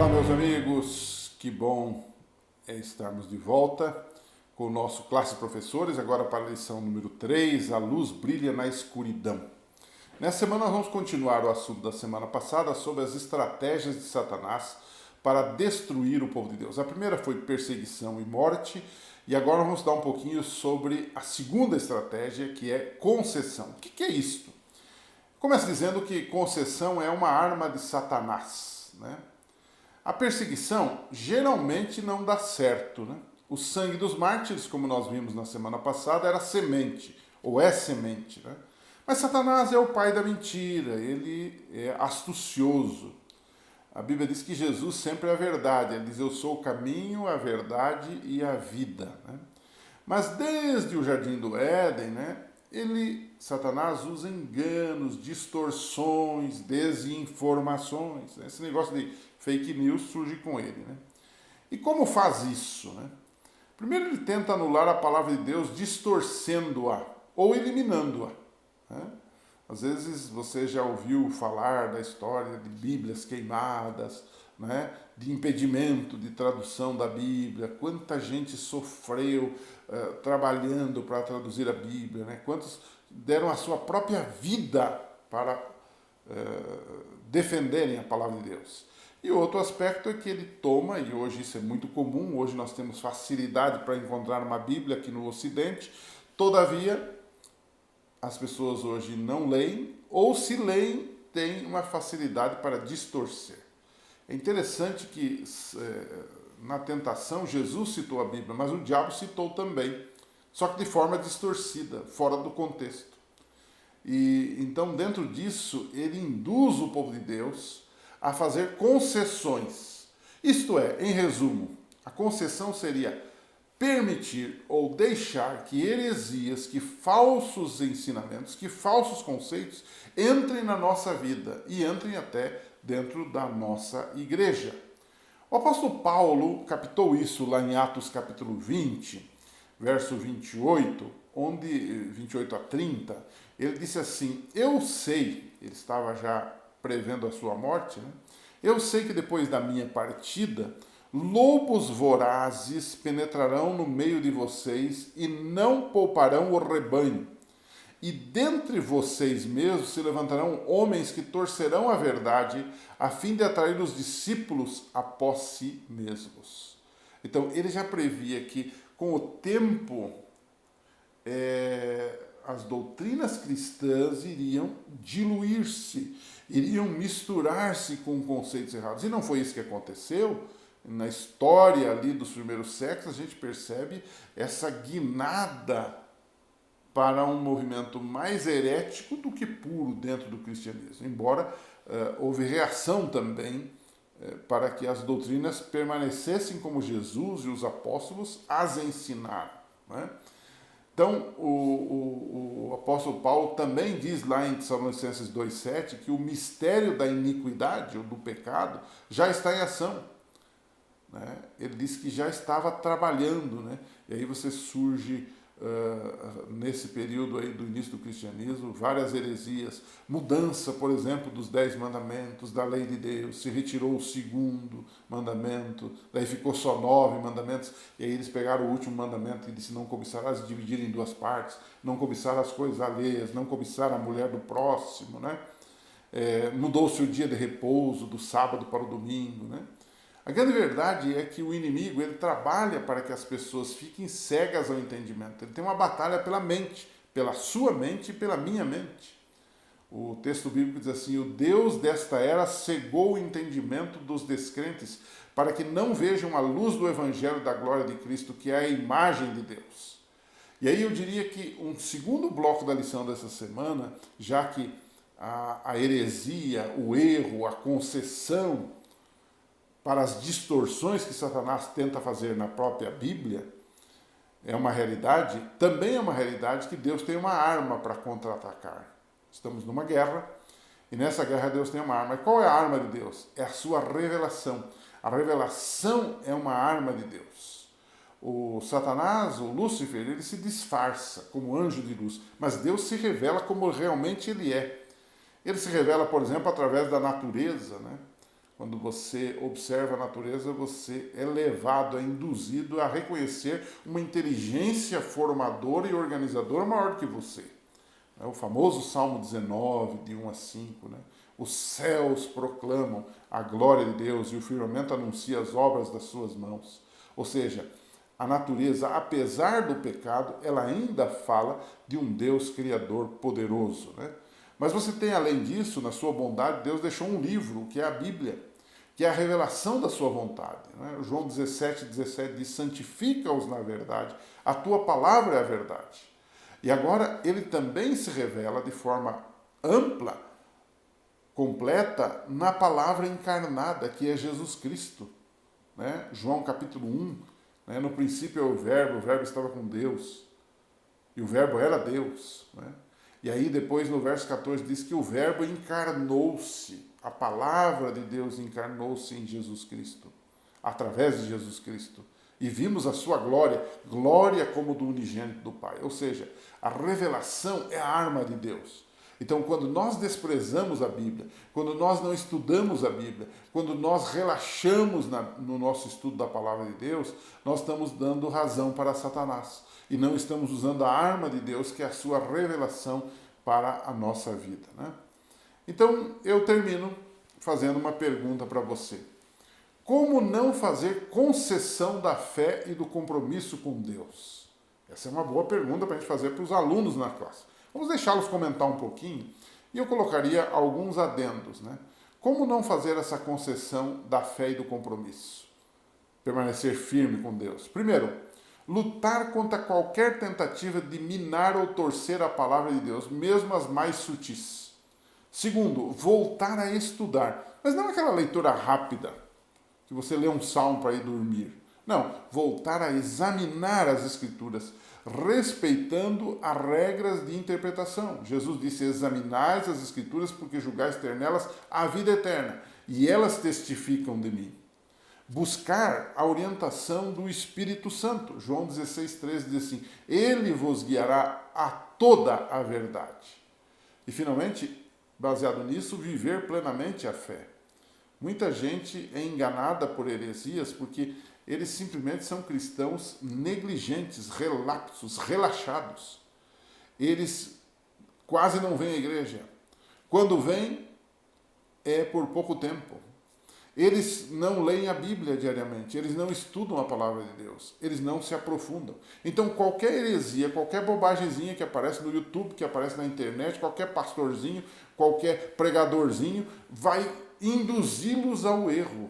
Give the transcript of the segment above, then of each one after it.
Olá, meus amigos, que bom estarmos de volta com o nosso Classe Professores, agora para a lição número 3, A Luz Brilha na Escuridão. Nessa semana nós vamos continuar o assunto da semana passada sobre as estratégias de Satanás para destruir o povo de Deus. A primeira foi perseguição e morte, e agora vamos dar um pouquinho sobre a segunda estratégia, que é concessão. O que é isto? Começa dizendo que concessão é uma arma de Satanás, né? A perseguição geralmente não dá certo, né? O sangue dos mártires, como nós vimos na semana passada, era semente, ou é semente, né? Mas Satanás é o pai da mentira, ele é astucioso. A Bíblia diz que Jesus sempre é a verdade, ele diz: eu sou o caminho, a verdade e a vida, né? Mas desde o Jardim do Éden, né, Satanás usa enganos, distorções, desinformações. Esse negócio de fake news surge com ele, né? E como faz isso, né? Primeiro ele tenta anular a palavra de Deus distorcendo-a ou eliminando-a, né? Às vezes você já ouviu falar da história de Bíblias queimadas, né? De impedimento de tradução da Bíblia, quanta gente sofreu trabalhando para traduzir a Bíblia, né? Quantos deram a sua própria vida para defenderem a palavra de Deus. E outro aspecto é que ele toma, e hoje isso é muito comum, hoje nós temos facilidade para encontrar uma Bíblia aqui no Ocidente, todavia as pessoas hoje não leem, ou se leem, têm uma facilidade para distorcer. É interessante que na tentação Jesus citou a Bíblia, mas o diabo citou também, só que de forma distorcida, fora do contexto. E então dentro disso ele induz o povo de Deus a fazer concessões. Isto é, em resumo, a concessão seria permitir ou deixar que heresias, que falsos ensinamentos, que falsos conceitos entrem na nossa vida e entrem até dentro da nossa igreja. O apóstolo Paulo captou isso lá em Atos capítulo 20, verso 28, 28 a 30, ele disse assim: eu sei, ele estava já prevendo a sua morte, né? Eu sei que depois da minha partida, lobos vorazes penetrarão no meio de vocês e não pouparão o rebanho. E dentre vocês mesmos se levantarão homens que torcerão a verdade, a fim de atrair os discípulos após si mesmos. Então, ele já previa que, com o tempo, as doutrinas cristãs iriam diluir-se, iriam misturar-se com conceitos errados. E não foi isso que aconteceu. Na história ali dos primeiros séculos, a gente percebe essa guinada para um movimento mais herético do que puro dentro do cristianismo. Embora houve reação também para que as doutrinas permanecessem como Jesus e os apóstolos as ensinaram, né? Então, o apóstolo Paulo também diz lá em Tessalonicenses 2,7 que o mistério da iniquidade, ou do pecado, já está em ação, né? Ele diz que já estava trabalhando, né? E aí você surge, nesse período aí do início do cristianismo, várias heresias, mudança, por exemplo, dos 10 mandamentos, da lei de Deus, se retirou o segundo mandamento, daí ficou só 9 mandamentos, e aí eles pegaram o último mandamento e disse: não cobiçarás, e dividiram em duas partes, não cobiçar as coisas alheias, não cobiçar a mulher do próximo, né? Mudou-se o dia de repouso, do sábado para o domingo, né? A grande verdade é que o inimigo, ele trabalha para que as pessoas fiquem cegas ao entendimento. Ele tem uma batalha pela mente, pela sua mente e pela minha mente. O texto bíblico diz assim: o Deus desta era cegou o entendimento dos descrentes para que não vejam a luz do evangelho da glória de Cristo, que é a imagem de Deus. E aí eu diria que um segundo bloco da lição dessa semana, já que a heresia, o erro, a concessão para as distorções que Satanás tenta fazer na própria Bíblia é uma realidade, também é uma realidade que Deus tem uma arma para contra-atacar. Estamos numa guerra, e nessa guerra Deus tem uma arma. E qual é a arma de Deus? É a sua revelação. A revelação é uma arma de Deus. O Satanás, o Lúcifer, ele se disfarça como anjo de luz, mas Deus se revela como realmente ele é. Ele se revela, por exemplo, através da natureza, né? Quando você observa a natureza, você é levado, é induzido a reconhecer uma inteligência formadora e organizadora maior do que você. É o famoso Salmo 19, de 1 a 5, né? Os céus proclamam a glória de Deus e o firmamento anuncia as obras das suas mãos. Ou seja, a natureza, apesar do pecado, ela ainda fala de um Deus criador poderoso, né? Mas você tem, além disso, na sua bondade, Deus deixou um livro, que é a Bíblia, que é a revelação da sua vontade, né? João 17 diz, santifica-os na verdade, a tua palavra é a verdade. E agora ele também se revela de forma ampla, completa, na palavra encarnada, que é Jesus Cristo, né? João capítulo 1, né? No princípio é o verbo estava com Deus, e o verbo era Deus, né? E aí depois no verso 14 diz que o verbo encarnou-se, a palavra de Deus encarnou-se em Jesus Cristo, através de Jesus Cristo. E vimos a sua glória, glória como do unigênito do Pai. Ou seja, a revelação é a arma de Deus. Então, quando nós desprezamos a Bíblia, quando nós não estudamos a Bíblia, quando nós relaxamos no nosso estudo da palavra de Deus, nós estamos dando razão para Satanás. E não estamos usando a arma de Deus, que é a sua revelação para a nossa vida, né? Então, eu termino fazendo uma pergunta para você. Como não fazer concessão da fé e do compromisso com Deus? Essa é uma boa pergunta para a gente fazer para os alunos na classe. Vamos deixá-los comentar um pouquinho e eu colocaria alguns adendos, né? Como não fazer essa concessão da fé e do compromisso? Permanecer firme com Deus. Primeiro, lutar contra qualquer tentativa de minar ou torcer a palavra de Deus, mesmo as mais sutis. Segundo, voltar a estudar, mas não aquela leitura rápida, que você lê um salmo para ir dormir. Não, voltar a examinar as Escrituras, respeitando as regras de interpretação. Jesus disse, examinais as Escrituras porque julgais ter nelas a vida eterna, e elas testificam de mim. Buscar a orientação do Espírito Santo. João 16,13 diz assim, ele vos guiará a toda a verdade. E finalmente, baseado nisso, viver plenamente a fé. Muita gente é enganada por heresias porque eles simplesmente são cristãos negligentes, relapsos, relaxados. Eles quase não vêm à igreja. Quando vêm, é por pouco tempo. Eles não leem a Bíblia diariamente, eles não estudam a palavra de Deus, eles não se aprofundam. Então, qualquer heresia, qualquer bobagemzinha que aparece no YouTube, que aparece na internet, qualquer pastorzinho, qualquer pregadorzinho, vai induzi-los ao erro.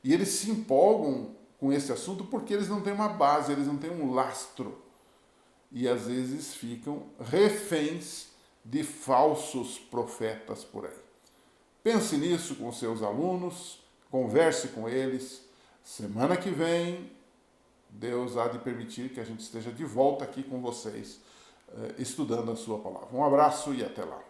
E eles se empolgam com esse assunto porque eles não têm uma base, eles não têm um lastro. E às vezes ficam reféns de falsos profetas por aí. Pense nisso com seus alunos, converse com eles. Semana que vem, Deus há de permitir que a gente esteja de volta aqui com vocês, estudando a sua palavra. Um abraço e até lá.